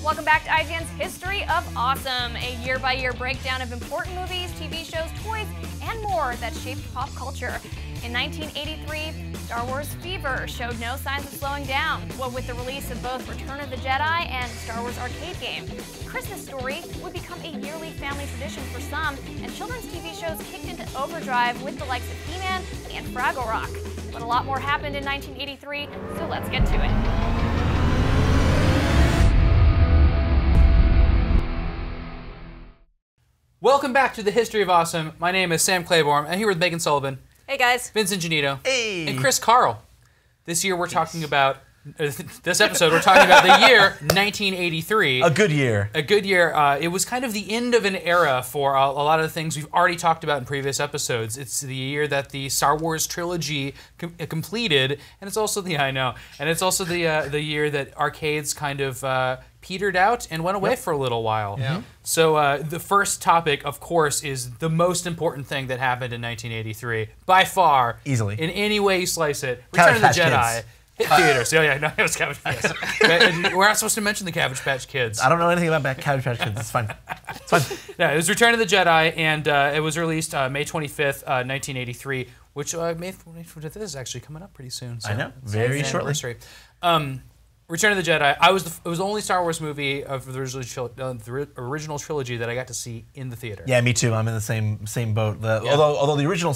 Welcome back to IGN's History of Awesome, a year-by-year breakdown of important movies, TV shows, toys, and more that shaped pop culture. In 1983, Star Wars fever showed no signs of slowing down, what with the release of both Return of the Jedi and Star Wars arcade game. Christmas Story would become a yearly family tradition for some, and children's TV shows kicked into overdrive with the likes of He-Man and Fraggle Rock. But a lot more happened in 1983, so let's get to it. Welcome back to the History of Awesome. My name is Sam Claiborne. I'm here with Megan Sullivan. Hey guys. Vincent Janito. Hey. And Chris Carl. This year we're talking about, this episode we're talking about the year 1983. A good year. A good year. It was kind of the end of an era for a lot of the things we've already talked about in previous episodes. It's the year that the Star Wars trilogy completed, and it's also the, and it's also the year that arcades kind of petered out and went away for a little while. Yeah. So the first topic, of course, is the most important thing that happened in 1983, by far. Easily. In any way you slice it. Return of the Jedi. Hit theaters. Yeah, no, it was Cabbage Patch. We're not supposed to mention the Cabbage Patch Kids. I don't know anything about Cabbage Patch Kids. It's fine. It's fine. Yeah, it was Return of the Jedi, and it was released May 25th, 1983, which May 25th is actually coming up pretty soon. So I know. Very shortly. Return of the Jedi. It was the only Star Wars movie of the original trilogy that I got to see in the theater. Yeah, me too. I'm in the same boat. Although the original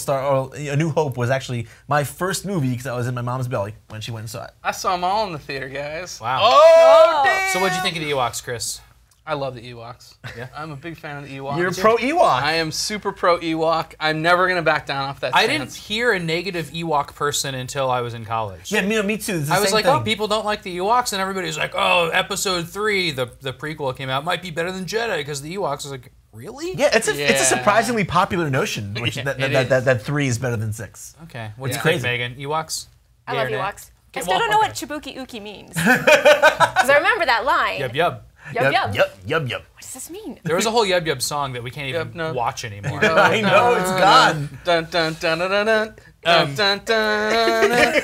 A New Hope was actually my first movie because I was in my mom's belly when she went and saw it. I saw them all in the theater, guys. Wow. Oh, damn! So what'd you think of the Ewoks, Chris? I love the Ewoks. Yeah. I'm a big fan of the Ewoks. You're pro Ewok. I am super pro Ewok. I'm never gonna back down off that stance. I didn't hear a negative Ewok person until I was in college. Yeah, me too. It's the I was same like, thing. oh, people don't like the Ewoks, and everybody's like, oh, Episode 3, the prequel came out, might be better than Jedi because the Ewoks. I was like, really? Yeah, it's a surprisingly popular notion, which that 3 is better than 6. Okay, what do you crazy. think, Megan? Ewoks? I Yeah love or nay? Ewoks. I Okay, still don't know what Chibuki Uki means. Because I remember that line. Yub yub. Yub yub. Yub. What does this mean? There was a whole Yub Yub song that we can't even watch anymore. I know, it's gone. Dun dun dun dun dun dun. Dun, dun, dun,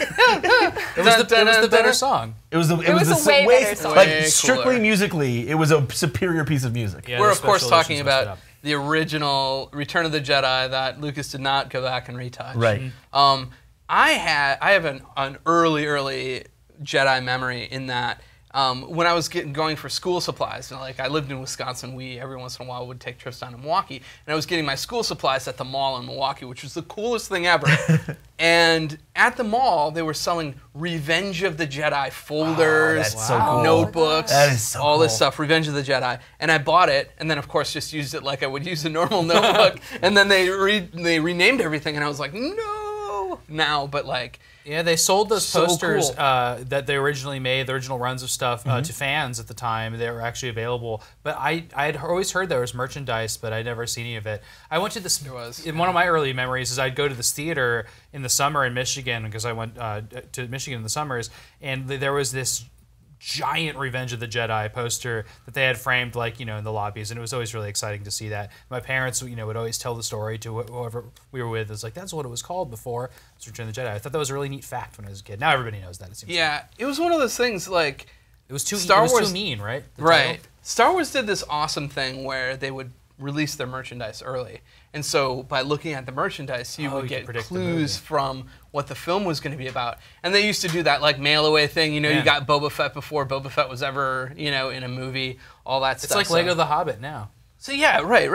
It was the better song. It was a way better song. Like Way strictly cooler. musically, it was a superior piece of music. Yeah, We're the of course special talking editions messed it about up. the original Return of the Jedi that Lucas did not go back and retouch. Right. I have an early Jedi memory in that when I was going for school supplies, like I lived in Wisconsin, we every once in a while would take trips down to Milwaukee, and I was getting my school supplies at the mall in Milwaukee, which was the coolest thing ever. And at the mall, they were selling Revenge of the Jedi folders, that's so cool. notebooks, That is so all this cool. stuff, Revenge of the Jedi. And I bought it, and then of course just used it like I would use a normal notebook. And then they renamed everything, and I was like, no, now, but like. Yeah, they sold those So posters cool. that they originally made, the original runs of stuff, to fans at the time. They were actually available. But I had always heard there was merchandise, but I'd never seen any of it. I went to this. There was. In one of my early memories is I'd go to this theater in the summer in Michigan because I went to Michigan in the summers, and there was this giant Revenge of the Jedi poster that they had framed in the lobbies, and it was always really exciting to see that. My parents would always tell the story to whoever we were with. It was like, that's what it was called before. It's Return of the Jedi. I thought that was a really neat fact when I was a kid. Now everybody knows that. It seems Yeah, it was one of those things like it was too Star Wars too mean, right? The right. title? Star Wars did this awesome thing where they would release their merchandise early, and so by looking at the merchandise, you would you get could predict the clues movie. from what the film was going to be about. And they used to do that like mail away thing. You Yeah. got Boba Fett before Boba Fett was ever in a movie. All that stuff. It's like Lego The Hobbit now. So yeah, right.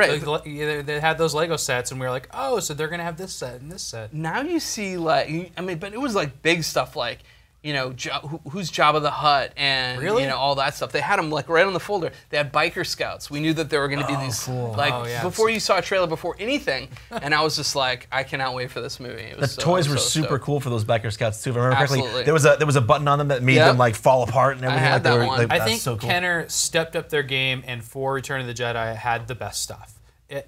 They had those Lego sets, and we were like, oh, so they're gonna have this set and this set. Now you see but it was like big stuff like. Who's Jabba the Hutt and Really? all that stuff. They had them like right on the folder. They had biker scouts. We knew that there were going to be these cool. before you saw a trailer, before anything. And I was just like, I cannot wait for this movie. It The was toys were so super stoked. cool for those biker scouts too. If I remember Absolutely. correctly, there was a button on them that made them like fall apart and everything. had that one. I that's think so cool. Kenner stepped up their game, and for Return of the Jedi had the best stuff.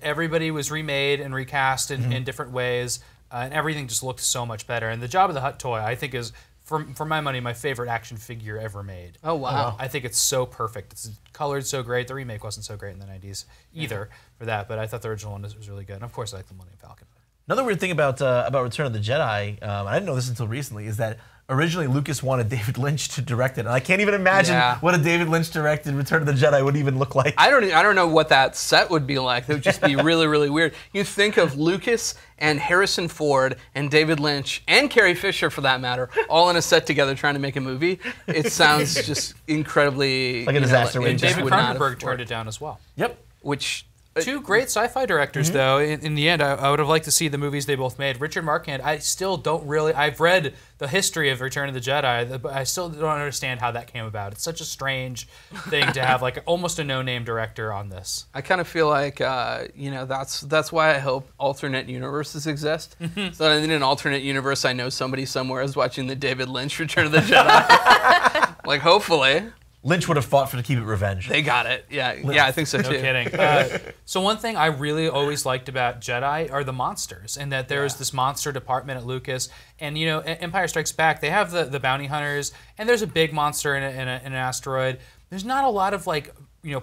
Everybody was remade and recast in different ways, and everything just looked so much better. And the Jabba the Hutt toy, I think, is for my money, my favorite action figure ever made. Oh, wow. I think it's so perfect. It's colored so great. The remake wasn't so great in the 90s either for that, but I thought the original one was really good. And of course, I like the Millennium Falcon. Another weird thing about Return of the Jedi, I didn't know this until recently, is that originally Lucas wanted David Lynch to direct it, and I can't even imagine Yeah. what a David Lynch directed Return of the Jedi would even look like. I don't know what that set would be like. It would just be really, really weird. You think of Lucas and Harrison Ford and David Lynch and Carrie Fisher, for that matter, all in a set together trying to make a movie. It sounds just incredibly Like a disaster it waiting just David would not have Cronenberg worked. turned it down as well. Yep. Which Two great sci-fi directors, though. In the end, I would have liked to see the movies they both made. Richard Marquand, I still don't really. I've read the history of Return of the Jedi, but I still don't understand how that came about. It's such a strange thing to have like almost a no-name director on this. I kind of feel like that's why I hope alternate universes exist. So that in an alternate universe, I know somebody somewhere is watching the David Lynch Return of the Jedi. Like hopefully. Lynch would have fought to keep it revenge. They got it. Yeah, I think so No too. kidding. So one thing I really always liked about Jedi are the monsters, and that there's this monster department at Lucas. And Empire Strikes Back, they have the bounty hunters, and there's a big monster in an asteroid. There's not a lot of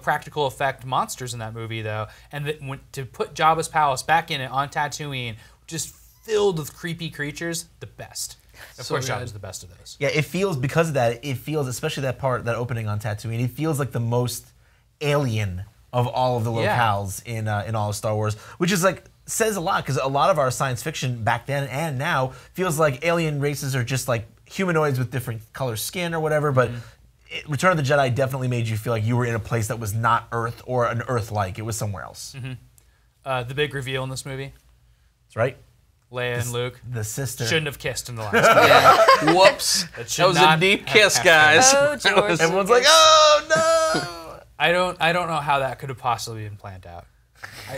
practical effect monsters in that movie though. And to put Jabba's palace back in it on Tatooine, just filled with creepy creatures, the best. Of course, Jabba's the best of those. Yeah, it feels, because of that, it feels, especially that opening on Tatooine, it feels like the most alien of all of the locales in all of Star Wars, which is says a lot, because a lot of our science fiction back then and now feels like alien races are just like humanoids with different color skin or whatever, but Return of the Jedi definitely made you feel like you were in a place that was not Earth or an Earth-like. It was somewhere else. The big reveal in this movie, That's right. Leia and Luke The sister. shouldn't have kissed in the last movie. Yeah. Whoops. That was a deep kiss, guys. Oh, George. Everyone's like, oh no! I don't know how that could have possibly been planned out.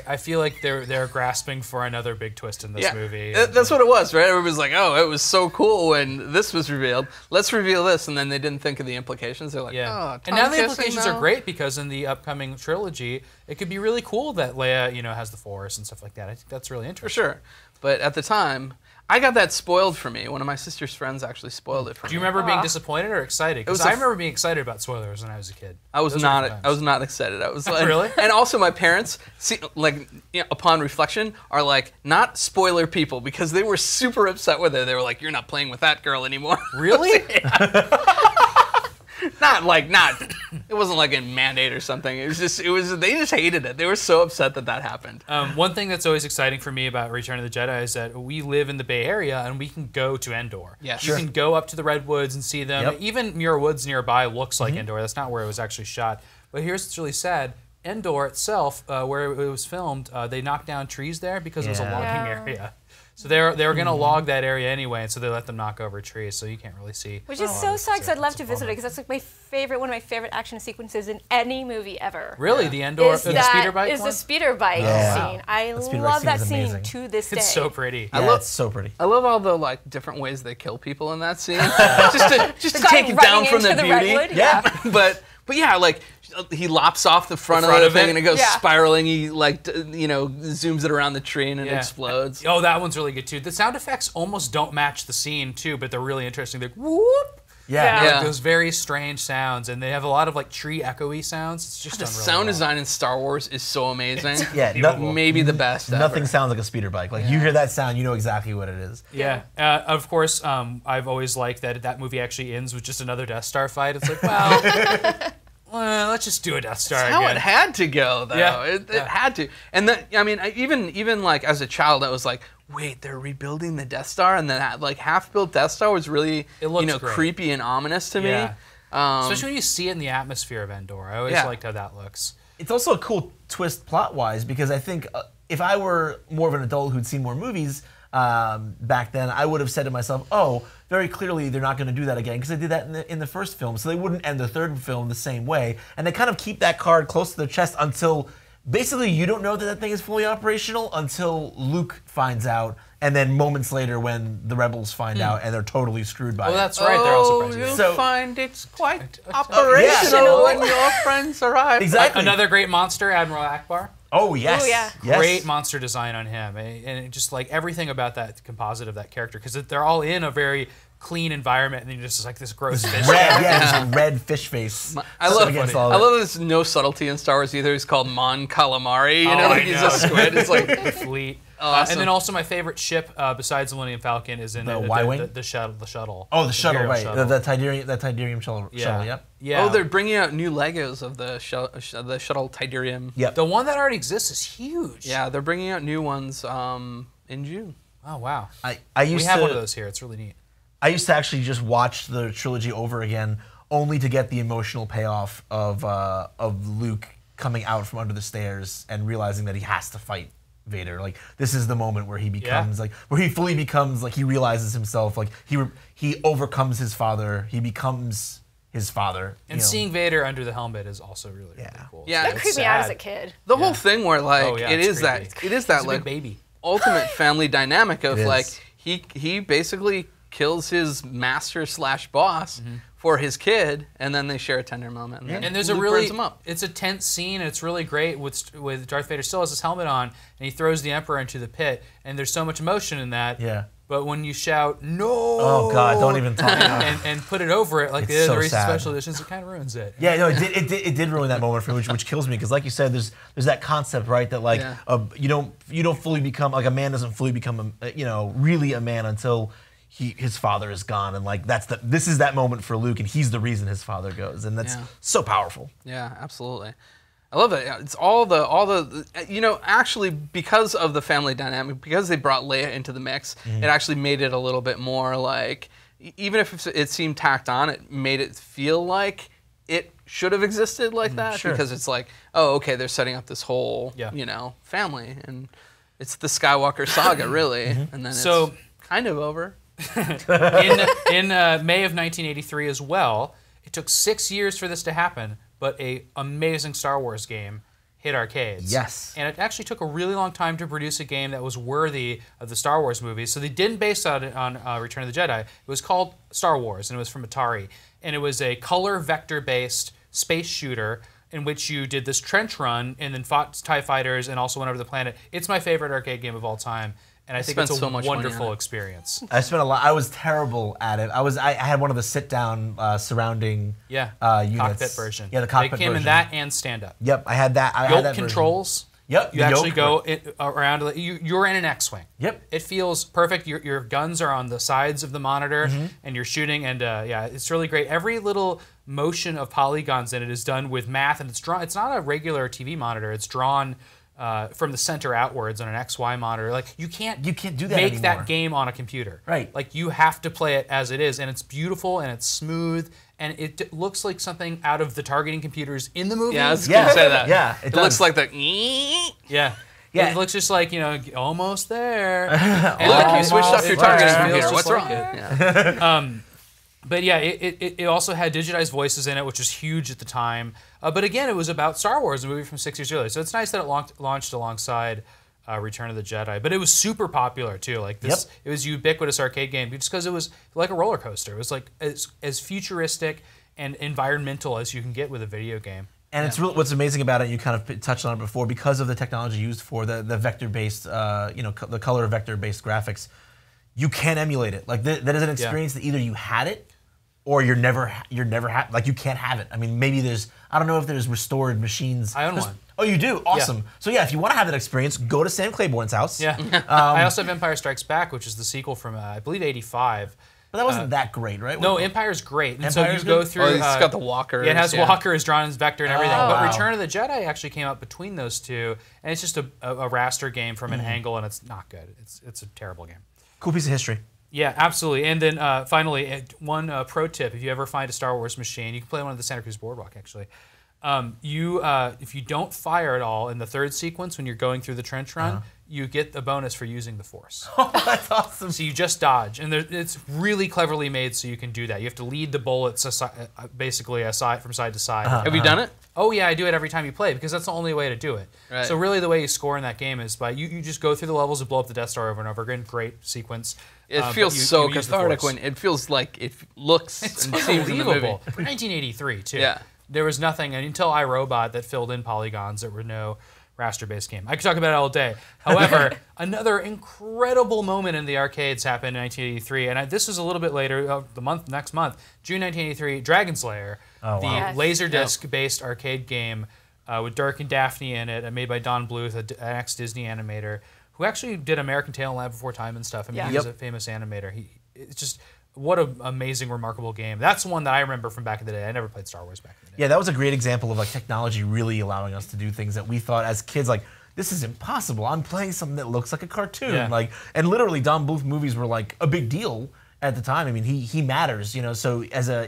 I feel like they're grasping for another big twist in this movie. That's what it was, right? Everybody's like, oh, it was so cool when this was revealed. Let's reveal this. And then they didn't think of the implications. They're like, oh, and now the tongue implications kissing, are though? great, because in the upcoming trilogy, it could be really cool that Leia, has the Force and stuff like that. I think that's really For interesting. sure. But at the time, I got that spoiled for me. One of my sister's friends actually spoiled it for me. Do you remember being disappointed or excited? Because I remember being excited about spoilers when I was a kid. I was Those were not. good times. I was not excited. I was like, Really? And also, my parents, upon reflection, are like not spoiler people, because they were super upset with it. They were like, "You're not playing with that girl anymore." Really? Not. It wasn't like a mandate or something. It was just. They just hated it. They were so upset that happened. One thing that's always exciting for me about Return of the Jedi is that we live in the Bay Area and we can go to Endor. Yes. You can go up to the Redwoods and see them. Yep. Even Muir Woods nearby looks like Endor. That's not where it was actually shot. But here's what's really sad. Endor itself, where it was filmed, they knocked down trees there because it was a Yeah. logging area. So they were going to log that area anyway, and so they let them knock over trees, so you can't really see. Which is so sad, because I'd love to visit it, because that's like one of my favorite action sequences in any movie ever. Really? The Endor, the speeder bike is one? the speeder bike Yeah. scene. I The speeder bike love scene that is scene amazing. to this day. It's so pretty. Yeah, it's so pretty. I love all the different ways they kill people in that scene. just to guy take it down running from the into the beauty. redwood, yeah. But yeah, he lops off the front of front the of thing it? and it goes Yeah. spiraling. He zooms it around the tree and it explodes. Oh, that one's really good too. The sound effects almost don't match the scene too, but they're really interesting. They're whoop. Yeah. They're Yeah. like those very strange sounds, and they have a lot of tree echoey sounds. It's just The done really sound well. design in Star Wars is so amazing. Yeah, Maybe the best ever. Nothing sounds like a speeder bike. You hear that sound, you know exactly what it is. Yeah. Of course, I've always liked that movie actually ends with just another Death Star fight. It's like, well, let's just do a Death Star That's again. how it had to go, though. Yeah. It Yeah. had to. And even as a child, I was like, wait, they're rebuilding the Death Star, and then that half-built Death Star was really It looks great. creepy and ominous to Yeah. me. Especially when you see it in the atmosphere of Endor. I always liked how that looks. It's also a cool twist plot-wise, because I think if I were more of an adult who'd seen more movies back then, I would have said to myself, oh, very clearly they're not going to do that again, because they did that in the first film, so they wouldn't end the third film the same way. And they kind of keep that card close to their chest until basically you don't know that thing is fully operational until Luke finds out, and then moments later when the rebels find out and they're totally screwed by it. Well, that's right. They're also you'll prejudice. So- find it's quite yeah. operational when your friends arrive. Exactly. Another great monster, Admiral Akbar. Oh, yes. Oh, yeah. Yes. Great monster design on him, and it just everything about that composite of that character, because they're all in a very clean environment, and then just this gross fish. Red, yeah, this red fish face. I love against I all of it. love that there's no subtlety in Star Wars either. He's called Mon Calamari. I He's know. a squid. It's like The fleet. Awesome. And then also my favorite ship besides the Millennium Falcon is in The Y-Wing? the shuttle. Oh, the shuttle, Imperial right? shuttle. The Tidarium shuttle. Yep. Yeah. Oh, they're bringing out new Legos of the shuttle Tidarium. Yep. The one that already exists is huge. Yeah, they're bringing out new ones in June. Oh wow. I used we have to, one of those here. It's really neat. I used to actually just watch the trilogy over again, only to get the emotional payoff of Luke coming out from under the stairs and realizing that he has to fight Vader. Like, this is the moment where he becomes where he fully becomes he realizes himself. Like, he overcomes his father. He becomes his father. And seeing Vader under the helmet is also really cool. Yeah, That it's creeped me out as a kid. The whole thing where it is creepy. that He's a like big baby. ultimate family dynamic of It is. like he basically kills his master / boss for his kid, and then they share a tender moment. And, then And there's Luke a really, burns him up. it's a tense scene, and it's really great with Darth Vader still has his helmet on, and he throws the Emperor into the pit, and there's so much emotion in that. Yeah. But when you shout "No!" Oh God! Don't even talk. and put it over it like It's the so other recent sad. special editions, it kind of ruins it. Yeah, no, it did ruin that moment for me, which kills me because, like you said, there's that concept, right? That like you don't fully become like a man doesn't fully become really a man until his father is gone, and like this is that moment for Luke, and he's the reason his father goes, and that's so powerful. Yeah, absolutely. I love it. It's all the actually because of the family dynamic, because they brought Leia into the mix, it actually made it a little bit more like, even if it seemed tacked on, it made it feel like it should have existed like that, Sure. because it's like, oh, okay, they're setting up this whole family, and it's the Skywalker saga really, and then So- it's kind of over. in May of 1983 as well, it took 6 years for this to happen, but a amazing Star Wars game hit arcades. Yes. And it actually took a really long time to produce a game that was worthy of the Star Wars movies. So they didn't base it on Return of the Jedi. It was called Star Wars, and it was from Atari. And it was a color vector-based space shooter in which you did this trench run and then fought TIE fighters and also went over the planet. It's my favorite arcade game of all time. And I think it's a so much money on wonderful it. experience. I spent a lot. I was terrible at it. I had one of the sit down surrounding units. Cockpit version. Yeah, the cockpit It came version. in that and stand-up. Yep, I had that. I had Yoke that version. controls. Yep, You the actually yoke. go around. You're in an X-wing. Yep. It feels perfect. Your guns are on the sides of the monitor, Mm-hmm. and you're shooting. And it's really great. Every little motion of polygons in it is done with math, and it's drawn. It's not a regular TV monitor. It's drawn from the center outwards on an XY monitor. Like you can't do that make anymore. that game on a computer. Right. Like you have to play it as it is, and it's beautiful and it's smooth, and it looks like something out of the targeting computers in the movie. Yeah, I was gonna say that. Yeah, it does. looks like the. Yeah. Yeah. It looks just like, almost there. Look, you switched off your targeting It computer. feels What's just wrong? like it. Yeah. But yeah, it also had digitized voices in it, which was huge at the time. But again, it was about Star Wars, a movie from 6 years earlier. So it's nice that it launched alongside Return of the Jedi. But it was super popular too. Like this, It was a ubiquitous arcade game just because it was like a roller coaster. It was like as futuristic and environmental as you can get with a video game. And it's really, what's amazing about it, you kind of touched on it before, because of the technology used for the vector-based, the color vector-based graphics, you can emulate it. Like that is an experience that either you had it, or you're never like you can't have it. I mean, maybe I don't know if there's restored machines. I own one. Oh, you do? Awesome. So yeah, if you want to have that experience, go to Sam Claiborne's house. Yeah. I also have Empire Strikes Back, which is the sequel from I believe '85. But that wasn't that great, right? No, Empire's great. And so Empire's you go good? through. Oh, it's got the walkers. Yeah, it has yeah. walkers drawn as vector and everything. Oh, But wow. Return of the Jedi actually came out between those two, and it's just a raster game from an angle, and it's not good. It's a terrible game. Cool piece of history. Yeah, absolutely. And then finally, one pro tip: if you ever find a Star Wars machine, you can play one of the Santa Cruz Boardwalk. Actually, if you don't fire at all in the third sequence when you're going through the trench run, you get a bonus for using the Force. Oh, that's awesome. So you just dodge, and it's really cleverly made so you can do that. You have to lead the bullets basically from side to side. Have you done it? Oh yeah, I do it every time you play because that's the only way to do it. Right. So really, the way you score in that game is by you just go through the levels and blow up the Death Star over and over again. Great sequence. It but feels you so use the cathartic Force. when it feels like it looks and seems in the movie. Unbelievable. For 1983 too. Yeah. There was nothing until iRobot that filled in polygons. There were no raster-based game. I could talk about it all day. However, another incredible moment in the arcades happened in 1983, and this was a little bit later, next month, June 1983. Dragon's Lair, the Yes. Laserdisc-based arcade game with Dirk and Daphne in it, made by Don Bluth, an ex-Disney animator, who actually did American Tail and Land Before Time and stuff. I mean, Yeah. he was a famous animator. It's just what an amazing, remarkable game. That's one that I remember from back in the day. I never played Star Wars back in the day. Yeah, that was a great example of like technology really allowing us to do things that we thought as kids like this is impossible. I'm playing something that looks like a cartoon. Yeah. Like, and literally Don Bluth movies were like a big deal at the time. I mean, he matters, you know. So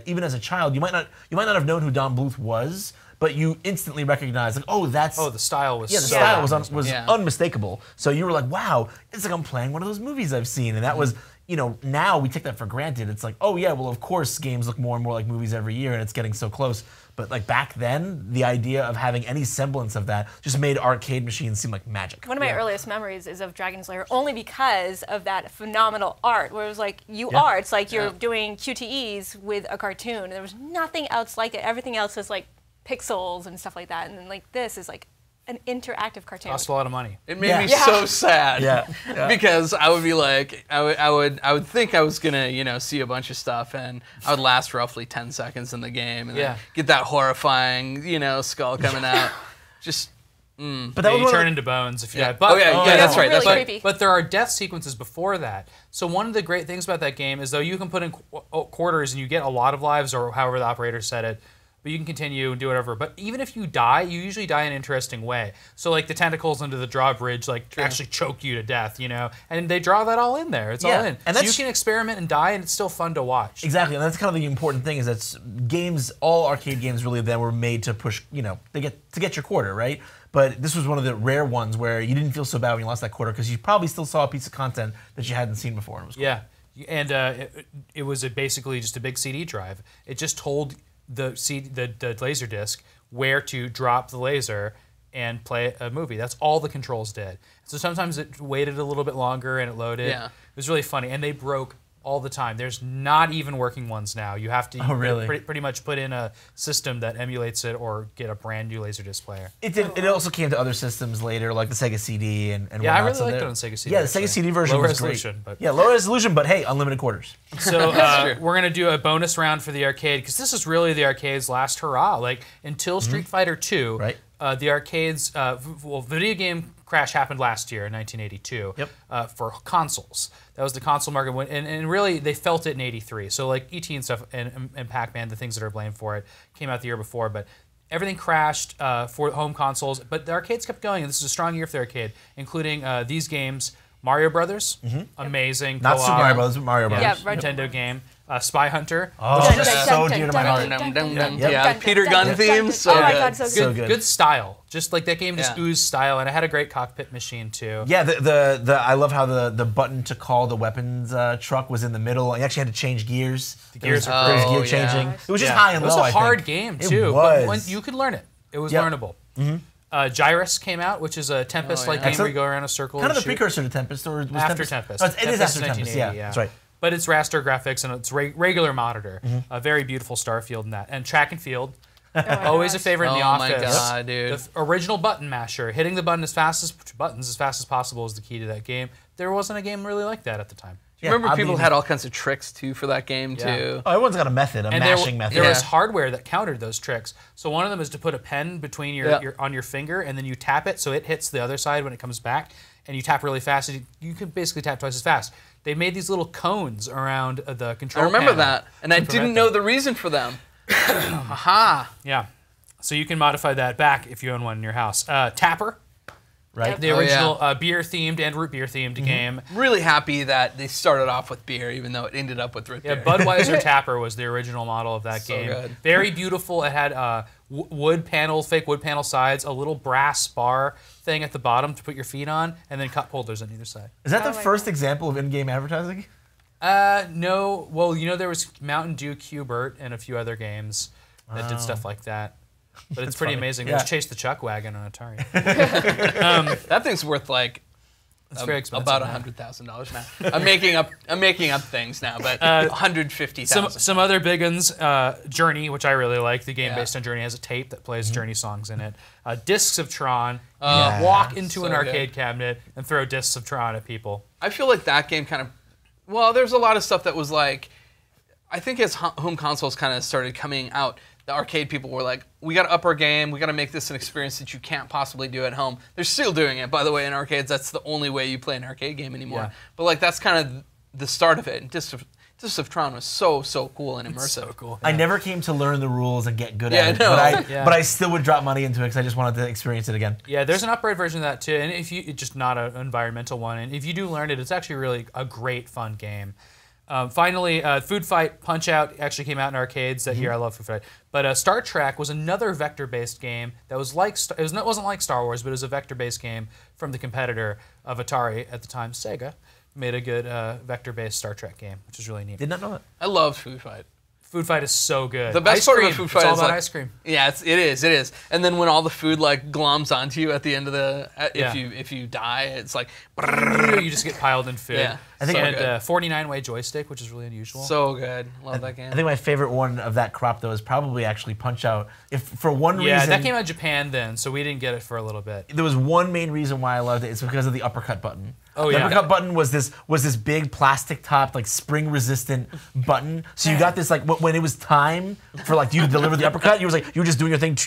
even as a child, you might not have known who Don Bluth was, but you instantly recognized like, oh, that's the style was the so style was Yeah. unmistakable. So you were like, wow, it's like I'm playing one of those movies I've seen, and that was. You know, now we take that for granted. It's like, oh yeah, well of course games look more and more like movies every year, and it's getting so close. But like back then, the idea of having any semblance of that just made arcade machines seem like magic. One of my earliest memories is of Dragon's Lair, only because of that phenomenal art, where it was like, it's like you're doing QTEs with a cartoon. There was nothing else like it. Everything else is like pixels and stuff like that. And then like this is like an interactive cartoon. Cost a lot of money. It made me so sad. Yeah. Because I would be like, I would think I was gonna, see a bunch of stuff, and I would last roughly 10 seconds in the game, and then get that horrifying, skull coming out. Just. But that was you turn into bones if you die. But, that's right. Really That's right. creepy. But there are death sequences before that. So one of the great things about that game is though you can put in quarters and you get a lot of lives, or however the operator said it. But you can continue and do whatever. But even if you die, you usually die in an interesting way. So like the tentacles under the drawbridge actually choke you to death, And they draw that all in there. It's all in. And so you can experiment and die, and it's still fun to watch. Exactly, and that's kind of the important thing is that games, all arcade games really then were made to push, to get your quarter, right? But this was one of the rare ones where you didn't feel so bad when you lost that quarter because you probably still saw a piece of content that you hadn't seen before. And it was cool. Yeah, and it was basically just a big CD drive. It just told the laser disc where to drop the laser and play a movie. That's all the controls did. So sometimes it waited a little bit longer and it loaded. Yeah. It was really funny, and they broke all the time. There's not even working ones now. You have to pretty much put in a system that emulates it or get a brand new Laserdisc player. It also came to other systems later, like the Sega CD and yeah, I whatnot. really liked it on Sega CD. Yeah, the Sega CD version low was resolution, great. But low resolution, but hey, unlimited quarters. So we're gonna do a bonus round for the arcade because this is really the arcade's last hurrah. Like until Street Fighter 2, Right. The arcades, video game crash happened last year in 1982 for consoles. That was the console market, and really they felt it in '83. So like ET and stuff and Pac-Man, the things that are blamed for it, came out the year before, but everything crashed for home consoles. But the arcades kept going, and this is a strong year for the arcade, including these games: Mario Brothers, amazing, Not Super Mario Brothers, but Mario Brothers. Yeah, Nintendo game. Spy Hunter. Oh, Dun, that's dun, so dun, dear to dun, my dun, heart. dun, dun, dun, Yeah, dun, dun, Peter dun, Gunn dun, theme, dun, so oh my good. God, so So good. Good style. Just like that game just Yeah. oozed style, and it had a great cockpit machine too. Yeah, the I love how the button to call the weapons truck was in the middle. You actually had to change gears. The gears There are was crazy. gear Oh, yeah. changing. It was just high and It low. was a I think. hard game It too, was. but you could learn it. It was Yep. learnable. Gyrus came out, which is a Tempest-like yeah. game where you go around a circle. Kind of and the shoot. precursor to Tempest, or was After Tempest. Oh, it is Tempest after is Tempest. 1980, Yeah, that's right. But it's raster graphics and it's regular monitor. A very beautiful Starfield in that. And track and field. Always a favorite in the Oh my office. God, dude. The original button masher. Hitting the button as fast as possible is the key to that game. There wasn't a game really like that at the time. Yeah, Remember, I people mean- had all kinds of tricks too for that game too. Oh, everyone's got a method, a And mashing method. there was Yeah. hardware that countered those tricks. So one of them is to put a pen between on your finger, and then you tap it so it hits the other side when it comes back, and you tap really fast. And you can basically tap twice as fast. They made these little cones around the control I remember panel that, and I to didn't prevent know them. the reason for them. Aha! Yeah. So you can modify that back if you own one in your house. Tapper, right? the Oh, original beer-themed and root beer-themed game. Really happy that they started off with beer, even though it ended up with root Yeah, beer. Budweiser Tapper was the original model of that So game. good. Very beautiful. It had fake wood panel sides, a little brass bar thing at the bottom to put your feet on, and then cup holders on either side. Is that Oh the my first God. example of in-game advertising? No. Well, there was Mountain Dew Q*bert and a few other games that did stuff like that. But it's pretty funny. amazing. Yeah. There's Chase the Chuck Wagon on Atari. That thing's worth like It's very expensive. about now. $100,000 now. I'm making up things now, but Some $150,000. other big ones, Journey, which I really like. The game Yeah. based on Journey has a tape that plays Journey songs in it. Discs of Tron. Yeah. Walk into So an arcade good. cabinet and throw discs of Tron at people. I feel like that game kind of. Well, there's a lot of stuff that was like. I think as home consoles kind of started coming out, the arcade people were like, we got to up our game. We got to make this an experience that you can't possibly do at home. They're still doing it, by the way, in arcades. That's the only way you play an arcade game anymore. Yeah. But like that's kind of the start of it. And Discs of Tron was so cool and immersive. It's so cool. I never came to learn the rules and get good Yeah, at it, no. but I still would drop money into it because I just wanted to experience it again. Yeah, there's an upgrade version of that too, and if you it's just not an environmental one, and if you do learn it, it's actually really a great fun game. Finally, Food Fight Punch Out actually came out in arcades that year. I love Food Fight, but Star Trek was another vector-based game that was like it wasn't like Star Wars, but it was a vector-based game from the competitor of Atari at the time, Sega. Made a good vector-based Star Trek game, which is really neat. Did not know that. I loved Food Fight. Food Fight is so good. The best part of a Food Fight it's all is about like, ice cream. Yeah, it is. And then when all the food like gloms onto you at the end of the, Yeah. if you die, it's like, You just get piled in food. Yeah, I think- and so good. 49-way joystick, which is really unusual. So good. Love that game. I think my favorite one of that crop though is probably actually Punch Out. If for one yeah, reason, that came out in Japan then, so we didn't get it for a little bit. there was one main reason why I loved it. It's because of the uppercut button. Oh, the yeah. uppercut button was this big plastic topped like spring resistant button. So you got this like when it was time for like you to deliver the uppercut, you were just doing your thing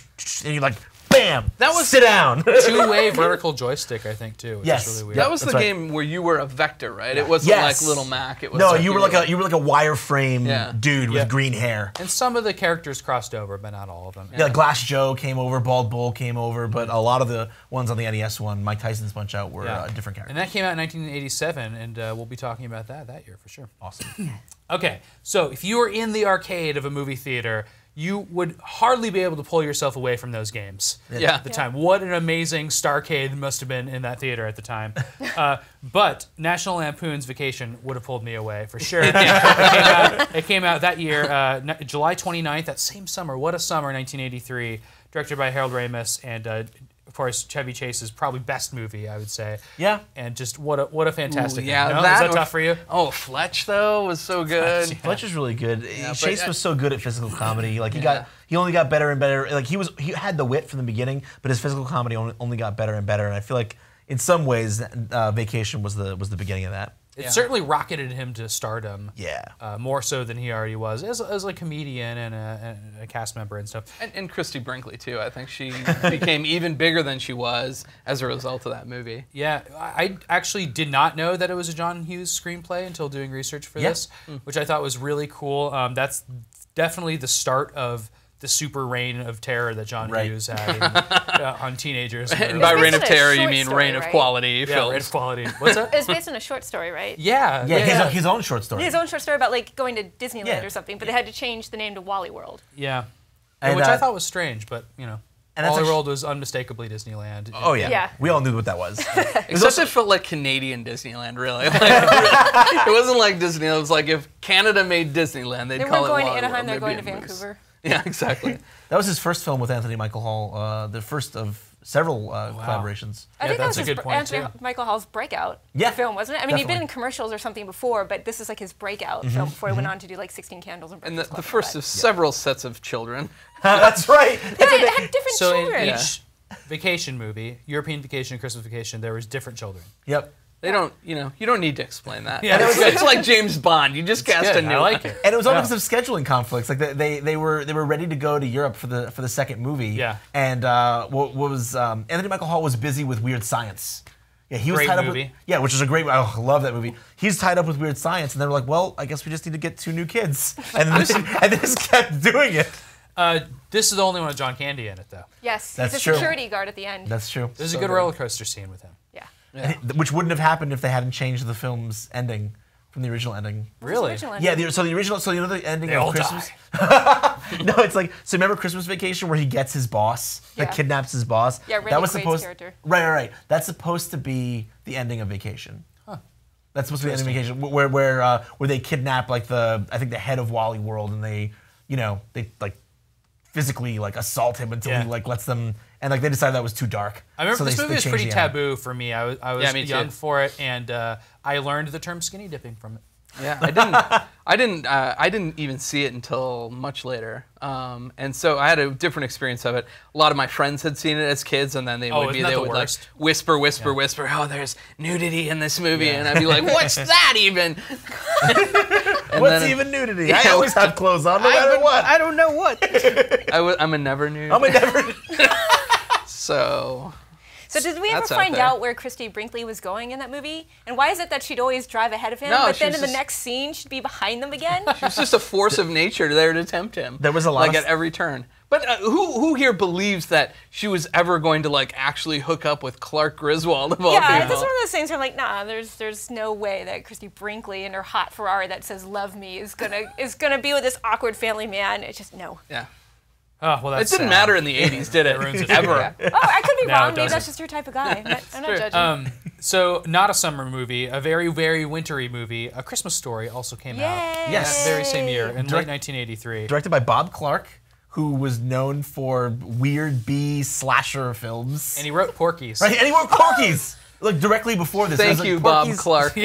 and you're like bam. That was- sit down. Two-way vertical joystick, I think, too, which Yes. is really weird. That was That's the right. game where you were a vector, right? It wasn't Yes. like Little Mac. It was No, like you were like a wireframe Yeah. dude with Yeah. green hair. And some of the characters crossed over, but not all of them. Yeah, like Glass Joe came over, Bald Bull came over, but a lot of the ones on the NES one, Mike Tyson's Punch Out, were different characters. And that came out in 1987, and we'll be talking about that year for sure. Awesome. Okay, so if you were in the arcade of a movie theater, you would hardly be able to pull yourself away from those games Yeah. at the time. What an amazing Starcade must have been in that theater at the time. But National Lampoon's Vacation would have pulled me away for sure. It came out that year, July 29th, that same summer. What a summer, 1983. Directed by Harold Ramis, and of course Chevy Chase's probably best movie, I would say. Yeah. And just what a fantastic. Ooh, yeah, no? Is that that or- tough for you? Oh, Fletch though was so good. Fletcher's really good. but Chase I- was so good at physical comedy. Like Yeah. he only got better and better. Like he had the wit from the beginning, but his physical comedy only got better and better. And I feel like in some ways, Vacation was the beginning of that. It Yeah. certainly rocketed him to stardom. Yeah. More so than he already was as a comedian and a cast member and stuff. And Christy Brinkley too. I think she became even bigger than she was as a result of that movie. Yeah, I actually did not know that it was a John Hughes screenplay until doing research for this, which I thought was really cool. That's definitely the start of the super reign of terror that John Right. Hughes had on teenagers. And by reign of based on a terror, you short mean story, reign of right? quality yeah, films. red quality. What's that? It's based on a short story, right? Yeah, Yeah, his own short story. His own short story about like going to Disneyland Yeah. or something, but they had to change the name to Wally World. yeah. And, Which I thought was strange, but you know, and that's Wally actu- World was unmistakably Disneyland. Oh yeah. Yeah. We all knew what that was. Except it felt like Canadian Disneyland, really. Like, it wasn't like Disney. It was like if Canada made Disneyland, they'd They call weren't it going to Wally Anaheim, World. they're going to They'd be a moose. Vancouver. Yeah, exactly. That was his first film with Anthony Michael Hall. The first of several collaborations. I think that that's was a his good point, Anthony too. Michael Hall's breakout Yeah, film, wasn't it? I mean, he'd been definitely. in commercials or something before, but this is like his breakout film before he went on to do like 16 Candles and And Breakfast the Club first and all of several sets of children. That's right. that. Yeah, it had different So children. in each vacation movie, European Vacation, Christmas Vacation, there was different children. Yep. They don't, you don't need to explain that. Yeah, it's like James Bond. You just cast Good, a new I like one. it. And it was all Yeah. because of scheduling conflicts. Like they were ready to go to Europe for the second movie. Yeah. And what was Anthony Michael Hall was busy with Weird Science. Yeah, he was Great tied up movie. with which is a great. I love that movie. He's tied up with Weird Science, and they were like, well, I guess we just need to get 2 new kids, and they just kept doing it. This is the only one with John Candy in it, though. Yes, That's he's a true. security guard at the end. That's true. There's So a good good. roller coaster scene with him. Yeah. Yeah. Which wouldn't have happened if they hadn't changed the film's ending from the original ending. Really? Original Yeah, ending. so the original, so you know the ending They of all Christmas. die. No, it's like, so remember Christmas Vacation where he gets his boss, Yeah. like kidnaps his boss. Yeah, Randy that was Quaid's supposed. character. Right. That's supposed to be the ending of Vacation. That's supposed to be the ending of Vacation, where they kidnap like I think the head of Wally World, and they like physically like assault him until Yeah. he like lets them, and like they decided that was too dark. I remember So this they movie was changed pretty the ending. taboo for me. I was Yeah, me too. young for it, and I learned the term skinny dipping from it. Yeah, I didn't even see it until much later, and so I had a different experience of it. A lot of my friends had seen it as kids, and then they would isn't that the like worst? whisper. Oh, there's nudity in this movie, and I'd be like, what's that even? What's even nudity? I always have clothes on, no matter what. I don't know what. I'm a never nude. I'm a never. So did we ever That's out find there. out where Christy Brinkley was going in that movie? And why is it that she'd always drive ahead of him, No, but she then was in the just- next scene she'd be behind them again? it's just a force of nature there to tempt him. There was a lot like of- at every turn. But who here believes that she was ever going to like actually hook up with Clark Griswold of all Yeah, people? that's one of those things where I'm like, nah, there's no way that Christy Brinkley in her hot Ferrari that says "Love Me" is gonna be with this awkward family man. It's just no. Yeah. Oh, well, It that's didn't sad. matter in the 80s, did it? ruins it. Ever. Oh, I could be No, wrong. it Maybe that's doesn't. just your type of guy. I'm not true. judging. So, not a summer movie, a very, very wintry movie. A Christmas Story also came out. Yay! Yes. Very same year, in late Direct- 1983. Directed by Bob Clark, who was known for weird B slasher films. And he wrote Porky's. Right, and he wrote Porky's. Look, directly before this. Thank There's, you, like, Bob Porky's- Clark.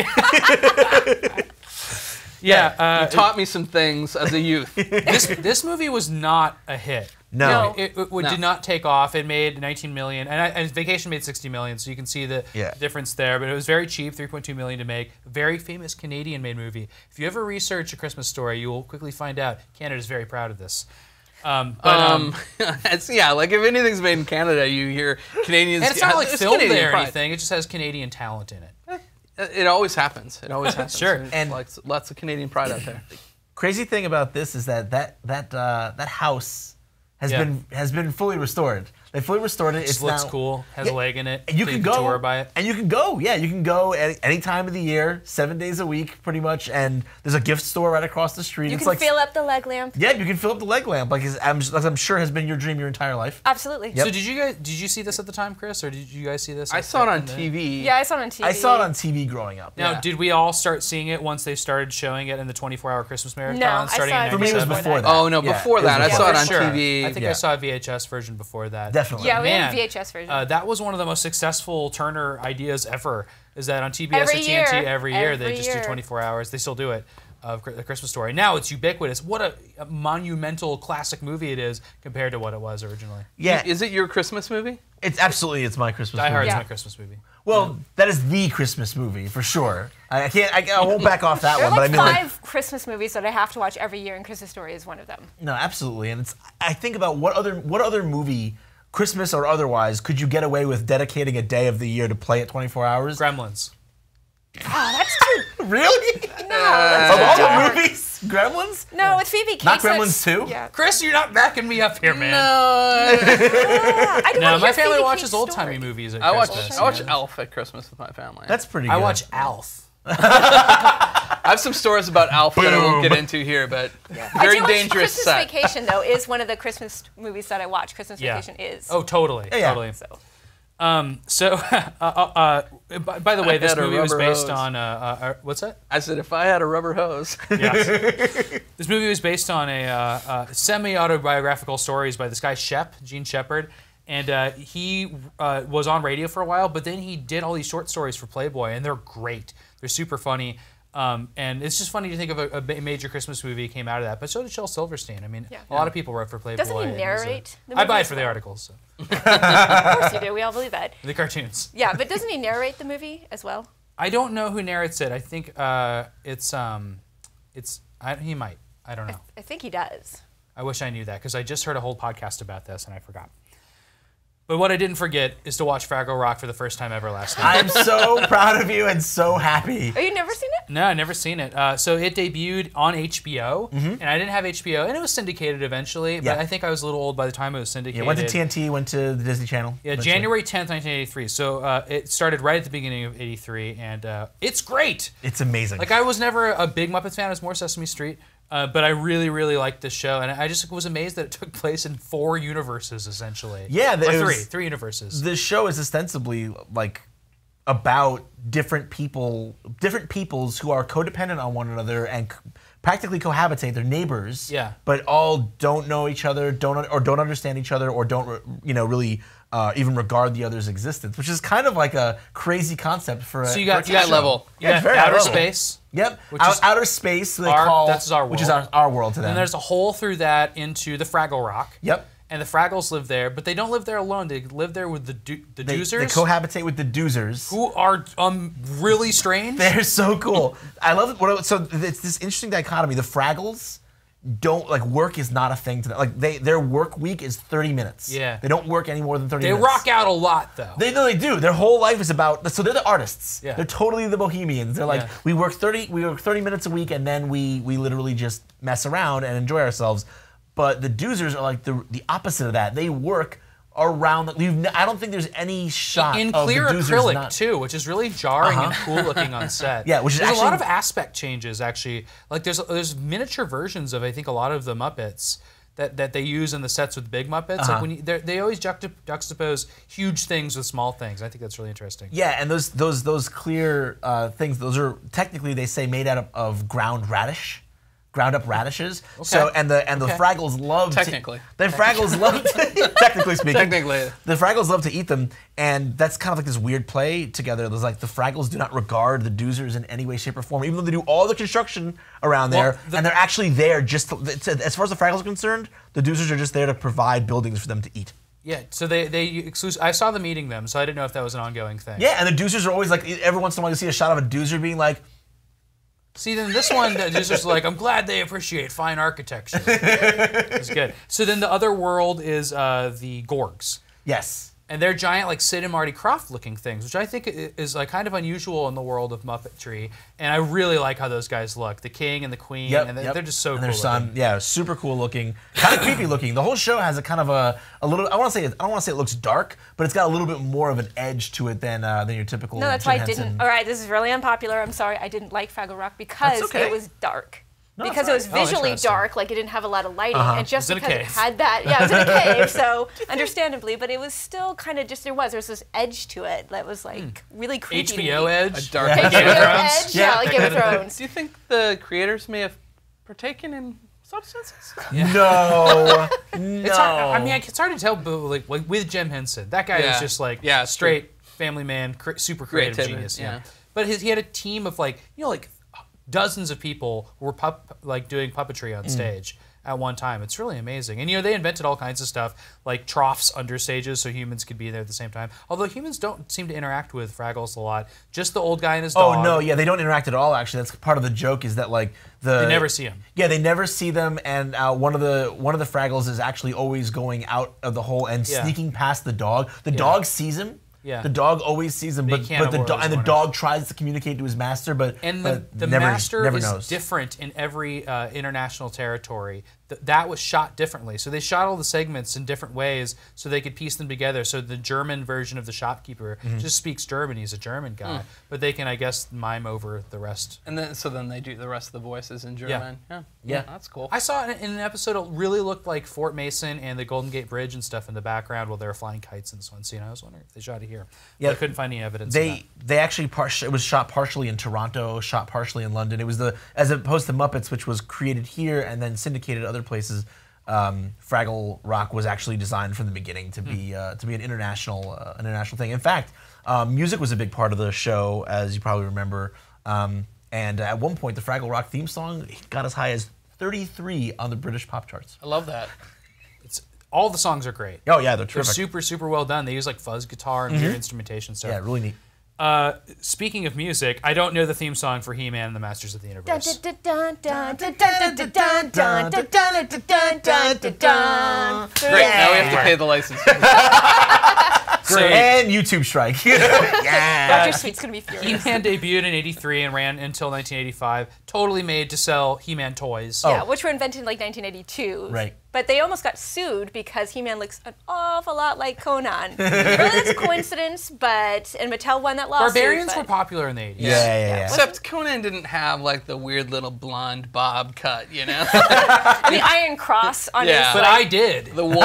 Yeah. You taught me some things as a youth. This movie was not a hit. No. It No. did not take off. It made 19 million, and Vacation made 60 million, so you can see the Yeah. difference there. But it was very cheap, 3.2 million to make. Very famous Canadian-made movie. If you ever research A Christmas Story, you will quickly find out Canada's very proud of this. It's, yeah, like if anything's made in Canada, you hear Canadians. And it's not like filmed Canadian there or pride. anything. It just has Canadian talent in it. It always happens. It always happens. Sure. There's And- lots of Canadian pride out there. Crazy thing about this is that house has Yeah. been fully restored. They fully restored it. Just It's looks now, cool. Has Yeah, a leg in it. And you so can go tour by it. And you can go. Yeah, you can go any time of the year, 7 days a week, pretty much. And there's a gift store right across the street. You It's can like, fill up the leg lamp. Yeah, you can fill up the leg lamp, like I'm sure has been your dream your entire life. Absolutely. Yep. So did you see this at the time, Chris, or did you guys see this? I saw it on TV. Yeah, I saw it on TV. I saw it on TV growing up. Now, Yeah. did we all start seeing it once they started showing it in the 24-hour Christmas marathon? No, I starting saw in it For me, it was 97? before that. Oh no, Yeah, before it was that, I before saw it that. on Sure. TV. I think Yeah. I saw a VHS version before that. Definitely. Yeah, we had a Man, VHS version. That was one of the most successful Turner ideas ever. Is that on TBS Every or TNT year. every year they Every just do year. 24 hours. They still do it. Of The Christmas Story. Now it's ubiquitous. What a monumental classic movie it is compared to what it was originally. Yeah, Is it your Christmas movie? it's my Christmas Die movie. Hard's Yeah. my Christmas movie. Well, that is the Christmas movie for sure. I won't back off that there are one, like but I mean, 5 Christmas movies that I have to watch every year, and Christmas Story is one of them. no, absolutely. And I think about what other movie, Christmas or otherwise, could you get away with dedicating a day of the year to play it 24 hours? Gremlins. Oh, that's too. Really? No, that's Of too all dark. the movies, Gremlins? No, with Phoebe Cates. Not Gremlins that's- 2? Yeah. Chris, you're not backing me up here, man. I do No, wanna my hear family Phoebe watches Cates' old-timey story. movies at I watch Christmas. Elf at Christmas with my family. That's pretty good. I watch Alf. I have some stories about Alf that I won't Boom. get into here, but I very do watch dangerous Christmas set. Vacation, though, is one of the Christmas movies that I watch. Christmas Yeah. Vacation is. Oh, totally. Yeah. Totally. So. By the way, I this had a movie was rubber based hose. on what's that? I said if I had a rubber hose. Yes. This movie was based on a semi-autobiographical stories by this guy Gene Shepard, and he was on radio for a while, but then he did all these short stories for Playboy, and they're great. They're super funny, and it's just funny to think of a major Christmas movie came out of that. But so did Shel Silverstein. I mean, Yeah. a lot of people wrote for Playboy. Doesn't he and narrate the I buy movie it as for the well? articles, so. Of course you do. We all believe that. The cartoons. Yeah, but doesn't he narrate the movie as well? I don't know who narrates it. I think he might. I don't know. I think he does. I wish I knew that because I just heard a whole podcast about this and I forgot. But what I didn't forget is to watch Fraggle Rock for the first time ever last night. I'm so proud of you and so happy. Oh, you never seen it? No, I've never seen it. So it debuted on HBO, and I didn't have HBO, and it was syndicated eventually, but Yeah. I think I was a little old by the time it was syndicated. Yeah, went to TNT, went to the Disney Channel. Yeah, eventually. January 10th, 1983. So it started right at the beginning of 83, and it's great. It's amazing. Like, I was never a big Muppets fan. I was more Sesame Street. But I really, really liked this show, and I just was amazed that it took place in 4 universes, essentially. Yeah, or it was- 3 universes. The show is ostensibly like about different peoples who are codependent on one another and practically cohabitate. They're neighbors. Yeah. But all don't know each other, don't understand each other, or don't really even regard the other's existence, which is kind of like a crazy concept for a. So you got for a TV show. level. You Yeah, got it's very high outer level. space. Yep. Which is Outer space. They our- call that's our which is world. our world to them. And there's a hole through that into the Fraggle Rock. Yep. and the Fraggles live there, but they don't live there alone. They live there with the Doozers. They cohabitate with the Doozers, who are really strange. They're so cool. I love it. So it's this interesting dichotomy. The Fraggles don't work is not a thing to them. Like their work week is 30 minutes. Yeah. They don't work any more than 30 They minutes. rock out a lot though. They do. Their whole life is about. So they're the artists. Yeah. They're totally the bohemians. They're like we work 30 minutes a week and then we literally just mess around and enjoy ourselves. But the Doozers are like the opposite of that. They work around. I don't think there's any shot in of clear the Doozers acrylic too, which is really jarring and cool looking on set. Yeah, which is there's actually a lot of aspect changes actually. Like there's miniature versions of I think a lot of the Muppets that they use in the sets with Big Muppets. Like when they always juxtapose huge things with small things. I think that's really interesting. Yeah, and those clear things. Those are technically they say made out of ground up radishes. Okay. So and the Fraggles love Technically. the Fraggles love to, technically speaking. Technically. The Fraggles love to eat them, and that's kind of like this weird play together. There's like the Fraggles do not regard the Doozers in any way, shape, or form, even though they do all the construction around there, and they're actually there just to, as far as the Fraggles are concerned, the Doozers are just there to provide buildings for them to eat. Yeah, so I saw them eating them, so I didn't know if that was an ongoing thing. Yeah, and the Doozers are always like, every once in a while you see a shot of a Doozer being like, see, then this one is just like, I'm glad they appreciate fine architecture. It's good. So then the other world is the Gorgs. yes. And they're giant, like Sid and Marty Krofft looking things, which I think is like kind of unusual in the world of Muppetry. And I really like how those guys look. The King and the Queen, and they're just so cool. And their son, yeah, super cool looking, kind of creepy looking. The whole show has a kind of a little. I don't want to say it looks dark, but it's got a little bit more of an edge to it than your typical. No, that's Jim why I Henson. didn't. All right, this is really unpopular. I'm sorry. I didn't like Fraggle Rock because That's okay. it was dark. No, because that's it was all right. visually interesting. dark, like it didn't have a lot of lighting, and just It was in a because it cave. had that, yeah, it was in a cave, so understandably, but it was still kind of just there was this edge to it that was like really creepy. to me. HBO Edge. A dark HBO Game of Thrones? Edge, yeah, like Game of Thrones. Do you think the creators may have partaken in substances? No, It's hard, I mean, it's hard to tell, but like with Jim Henson, that guy is just like straight family man, super creative Creativity, genius. yeah. But he had a team of like dozens of people who were doing puppetry on stage at one time. It's really amazing. And they invented all kinds of stuff, like troughs under stages so humans could be there at the same time. Although humans don't seem to interact with Fraggles a lot. Just the old guy and his dog. Oh no, yeah, they don't interact at all. Actually, that's part of the joke. Is that like They never see him. Yeah, they never see them, and one of the Fraggles is actually always going out of the hole and sneaking past the dog. The dog sees him. Yeah. The dog always sees him, but the dog tries to communicate to his master, but the never, master never is knows. different in every international territory. That was shot differently. So they shot all the segments in different ways so they could piece them together. So the German version of the shopkeeper just speaks German. He's a German guy. But they can, I guess, mime over the rest. And then they do the rest of the voices in German. Yeah. That's cool. I saw it in an episode. It really looked like Fort Mason and the Golden Gate Bridge and stuff in the background while they were flying kites in this one scene. I was wondering if they shot it here. Yeah, But I couldn't find any evidence of that. They actually it was shot partially in Toronto, shot partially in London. It was as opposed to Muppets, which was created here and then syndicated other places. Fraggle Rock was actually designed from the beginning to be an international thing. In fact, music was a big part of the show, as you probably remember. And at one point, the Fraggle Rock theme song got as high as 33 on the British pop charts. I love that. All the songs are great. Oh yeah, they're They're terrific. super, super well done. They use like fuzz guitar and weird instrumentation stuff. Yeah, really neat. Speaking of music, I don't know the theme song for He-Man and the Masters of the Universe. Great. Now we have to pay the license. Great. And YouTube strike. Dr. Sweet's gonna be furious. He-Man debuted in '83 and ran until 1985. Totally made to sell He-Man toys. Yeah, which were invented in like 1982. Right. But they almost got sued because He-Man looks an awful lot like Conan. Really, that's a coincidence, and Mattel won that lawsuit. Barbarians but- were popular in the '80s. Yeah. Except Conan didn't have like the weird little blonde bob cut, The Iron Cross on Yeah. his. But I did. the wool,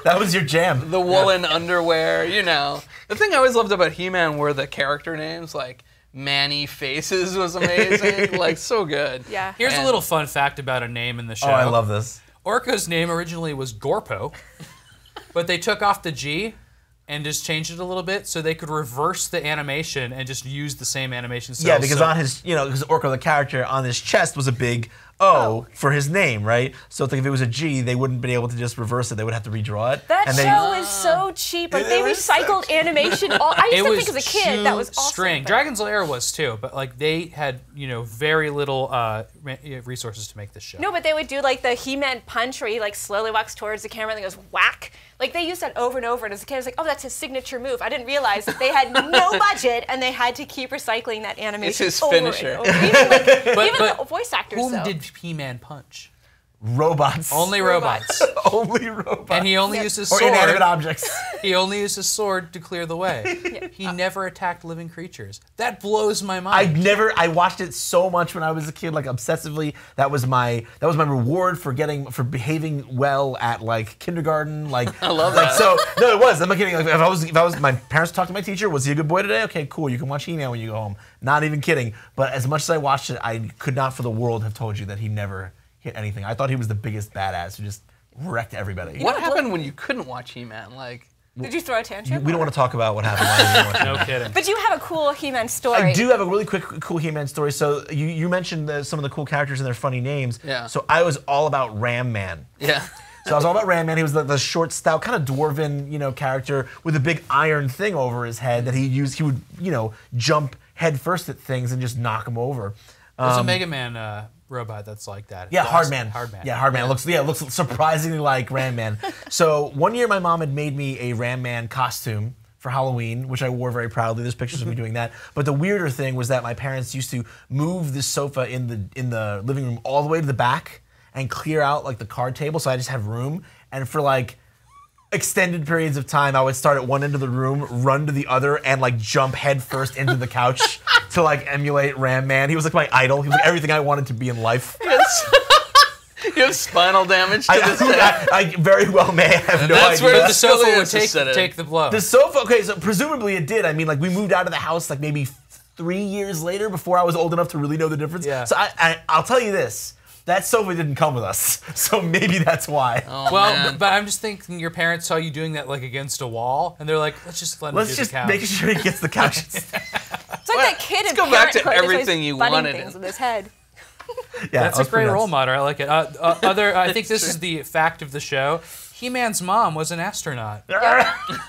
That was your jam. the woolen underwear. The thing I always loved about He-Man were the character names, like Manny Faces was amazing, like so good. Yeah. Here's a little fun fact about a name in the show. Oh, I love this. Orko's name originally was Gorpo, but they took off the G and just changed it a little bit so they could reverse the animation and just use the same animation style. Yeah, because on his, because Orko the character on his chest was a big O for his name, right? So if it was a G, they wouldn't be able to just reverse it. They would have to redraw it. That and they, show is so cheap. Like, they recycled animation. I used to think as a kid that was awesome. String. Dragon's Lair was too, but like they had very little resources to make this show. No, but they would do like the He-Man punch where he like slowly walks towards the camera and then goes whack. Like they used that over and over, and as a kid I was like, oh, that's his signature move. I didn't realize that they had no budget and they had to keep recycling that animation. It's his over finisher. and over. Even the voice actors. Whom did He-Man punch? robots. Only robots. Only robots. And he only used his or sword. inanimate objects. He only used his sword to clear the way. He never attacked living creatures. That blows my mind. I watched it so much when I was a kid, like obsessively. That was my reward for behaving well at like kindergarten. Like I love that. So no, it was. I'm not kidding. Like, if I was, my parents talked to my teacher. Was he a good boy today? Okay, cool. You can watch He-Man when you go home. Not even kidding. But as much as I watched it, I could not for the world have told you that he never hit anything. I thought he was the biggest badass who just wrecked everybody. What happened when you couldn't watch He-Man? Like, did you throw a tantrum? We don't want to talk about what happened. No kidding. But you have a cool He-Man story. I do have a really cool He-Man story. So you mentioned some of the cool characters and their funny names. Yeah. So I was all about Ram Man. yeah. So I was all about Ram Man. He was the short, stout, kind of dwarven, character with a big iron thing over his head that he used. He would, jump head first at things and just knock them over. There's a Mega Man robot that's like that. Yeah, Hard Hardman. Hardman. Yeah, Hardman. It looks surprisingly like Ram Man. So one year my mom had made me a Ram Man costume for Halloween, which I wore very proudly. There's pictures of me doing that. But the weirder thing was that my parents used to move the sofa in the living room all the way to the back and clear out like the card table, so I just have room. And for like extended periods of time, I would start at one end of the room, run to the other, and like jump head first into the couch to like emulate Ram Man. He was like my idol. He was like everything I wanted to be in life. Yes. You have spinal damage to this day. I very well may have no That's idea. where The sofa would Scoliosis take the blow. The sofa, okay, so presumably it did. I mean, like we moved out of the house like maybe 3 years later before I was old enough to really know the difference. Yeah. So I'll tell you this. That sofa didn't come with us, so maybe that's why. Oh, well, man. but I'm just thinking your parents saw you doing that like against a wall, and they're like, let's just let him do the couch. Make sure he gets the couch. It's like that kid in go back to Parenthood, everything you butting wanted. things with his head. Yeah, That's a great role model. I like it. I think this is the fact of the show. He-Man's mom was an astronaut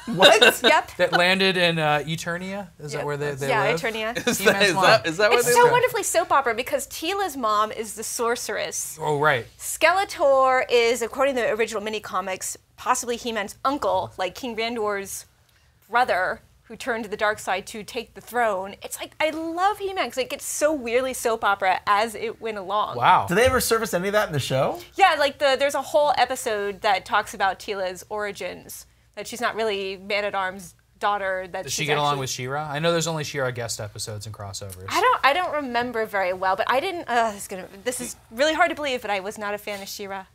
What? Yep. that landed in Eternia. Is that where they Yeah, live? Eternia. Is He-Man's mom. that what It's it so is? wonderfully soap opera because Teela's mom is the sorceress. Oh, right. Skeletor is, according to the original mini comics, possibly He-Man's uncle, like King Randor's brother, who turned to the dark side to take the throne. It's like, I love He-Man because it gets so weirdly soap opera as it went along. Wow. Did they ever surface any of that in the show? Yeah, like there's a whole episode that talks about Teela's origins, that she's not really Man-at-Arm's daughter. That Does she's she get along actually- with She-Ra? I know there's only She-Ra guest episodes and crossovers. I don't remember very well, but I didn't. This is really hard to believe, but I was not a fan of She-Ra.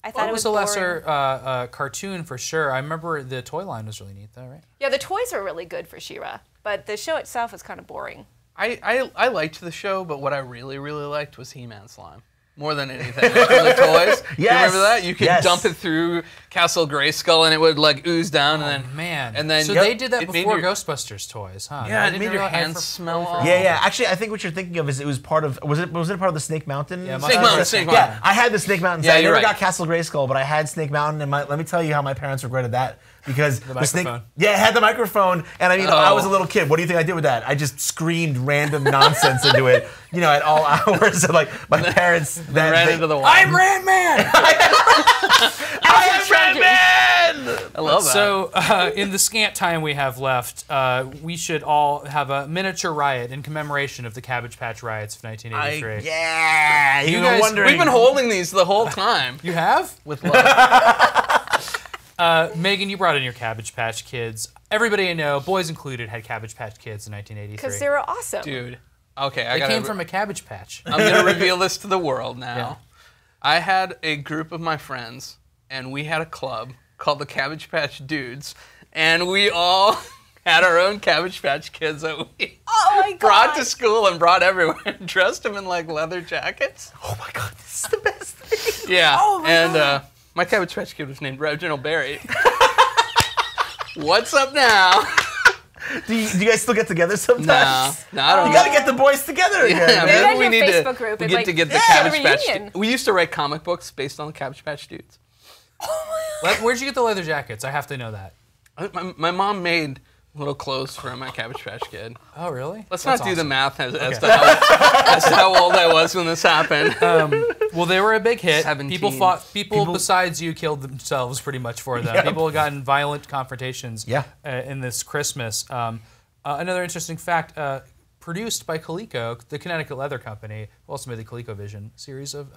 I thought It was a boring. lesser cartoon for sure. I remember the toy line was really neat though, right? Yeah, the toys were really good for She-Ra, but the show itself was kind of boring. I liked the show, but what I really, really liked was He-Man slime. More than anything. Like the toys. You Yes. remember that? You could Yes. dump it through Castle Grayskull and it would like ooze down and then Man. and then so Yep. they did that It made before your- Ghostbusters toys, huh? Yeah, I it didn't made your realize- hands smell awful. Yeah. Actually, I think what you're thinking of is it was part of. Was it part of the Snake Mountain? Yeah, Snake Mountain, Snake Mountain. Yeah, I had the Snake Mountain. Yeah, I you're never right. got Castle Grayskull, but I had Snake Mountain, and let me tell you how my parents regretted that because the snake. microphone. Yeah, it had the microphone, and I mean, I was a little kid. What do you think I did with that? I just screamed random nonsense into it, at all hours. And like my parents Ran into the wall. I'm Ran Man! I am Red Man! I love that. So, in the scant time we have left, we should all have a miniature riot in commemoration of the Cabbage Patch riots of 1983. Yeah, you were guys- wondering. We've been holding these the whole time You have? with love. Megan, you brought in your Cabbage Patch Kids. Everybody I know, boys included, had Cabbage Patch Kids in 1983. Because they were awesome. Dude. Okay, They came from a Cabbage Patch. I'm going to reveal this to the world now. Yeah. I had a group of my friends, and we had a club called the Cabbage Patch Dudes, and we all had our own Cabbage Patch Kids that we Oh my god! brought to school and brought everywhere and dressed them in like leather jackets. Oh my God, this is the best thing. Yeah, Oh my and my Cabbage Patch Kid was named Reginald Barry. What's up now? Do you guys still get together sometimes? No, I don't. You gotta get the boys together again. Yeah, Maybe maybe on we your need Facebook to group, we it's get like, to get the yeah, Cabbage Patch. reunion. We used to write comic books based on the Cabbage Patch dudes. Where'd you get the leather jackets? I have to know that. My mom made little clothes for my Cabbage Patch Kid. Oh, really? Let's That's not do the awesome. math as to how old I was when this happened. Well, they were a big hit. 17. People besides you killed themselves pretty much for them. Yep. People got in violent confrontations Yeah. In this Christmas. Another interesting fact, produced by Coleco, the Connecticut Leather Company, who also made the ColecoVision series of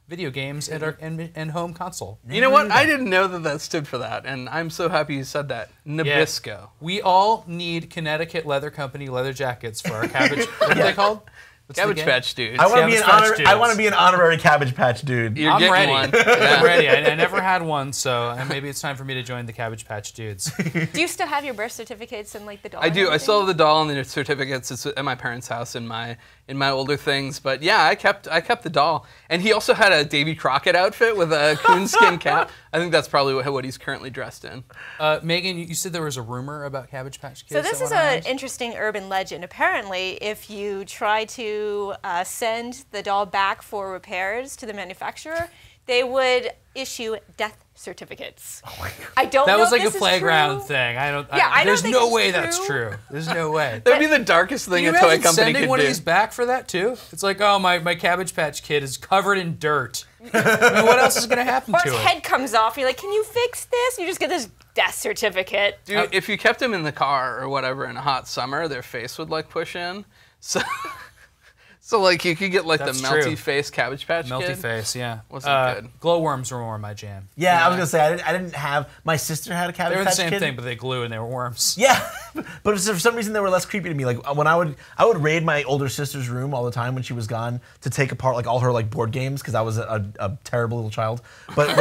video games and home console. You know what? I didn't know that stood for that, and I'm so happy you said that. Nabisco. Yeah. We all need Connecticut Leather Company leather jackets for our cabbage. What are they called? What's the Cabbage game? Patch dudes. I want to be Cabbage Patch I want to dudes. be an honorary Cabbage Patch dude. You're I'm getting ready. one. I'm Yeah. ready. I never had one, so maybe it's time for me to join the Cabbage Patch Dudes. Do you still have your birth certificates and like the doll? I and do. I everything? still have the doll and the certificates. It's at my parents' house in my older things. But yeah, I kept the doll. And he also had a Davy Crockett outfit with a coonskin cap. I think that's probably what he's currently dressed in. Megan, you said there was a rumor about Cabbage Patch Kids. So this that is went an around? interesting urban legend. Apparently, if you try to send the doll back for repairs to the manufacturer, they would issue death certificates. I don't know That was if like a this is playground true. thing. I don't. Yeah, I don't there's think no it's way that's true. true. There's no way. That'd be the darkest Can thing you a toy imagine company sending could one do. of these back for that too? It's like, oh, my Cabbage Patch Kid is covered in dirt. I mean, what else is going to happen Or to his it? head comes off, you're like, can you fix this? You just get this death certificate. Dude, if you kept them in the car or whatever in a hot summer, their face would like push in. So, so like you could get like That's the true. melty face Cabbage Patch Melty Kid. face, yeah. Wasn't good. Glowworms were more my jam. Yeah, I was gonna say I didn't have. My sister had a Cabbage They were the Patch same Kid. thing, but they glue and they were worms. Yeah, but for some reason they were less creepy to me. Like when I would raid my older sister's room all the time when she was gone to take apart like all her like board games because I was a terrible little child. But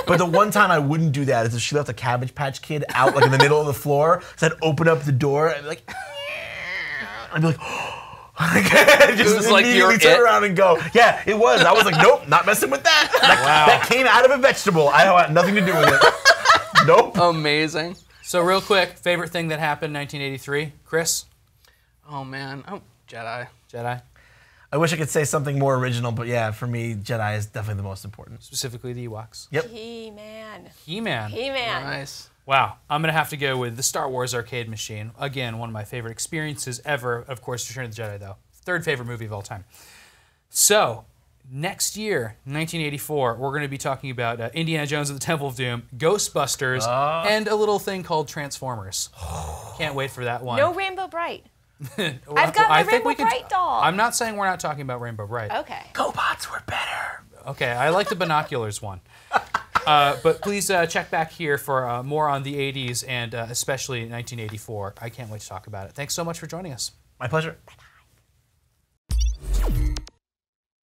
but the one time I wouldn't do that is if she left a Cabbage Patch Kid out like in the middle of the floor. So I'd open up the door and be like, I'd be like. Just was like your immediately turn it? around and go. Yeah, it was. I was like, nope, not messing with that. That came out of a vegetable. I had nothing to do with it. Nope. Amazing. So real quick, favorite thing that happened in 1983? Chris? Oh man. Oh, Jedi. Jedi? I wish I could say something more original, but yeah, for me, Jedi is definitely the most important. Specifically the Ewoks. Yep. He-Man. He-Man. He-Man. Nice. Wow, I'm gonna have to go with the Star Wars arcade machine. Again, one of my favorite experiences ever. Of course, Return of the Jedi, though. Third favorite movie of all time. So, next year, 1984, we're going to be talking about Indiana Jones and the Temple of Doom, Ghostbusters, and a little thing called Transformers. Can't wait for that one. No Rainbow Bright. Well, I've got my I think Rainbow we could- Bright doll. I'm not saying we're not talking about Rainbow Bright. Okay. GoBots were better. Okay, I like the binoculars one. But please check back here for more on the 80s and especially 1984. I can't wait to talk about it. Thanks so much for joining us. My pleasure.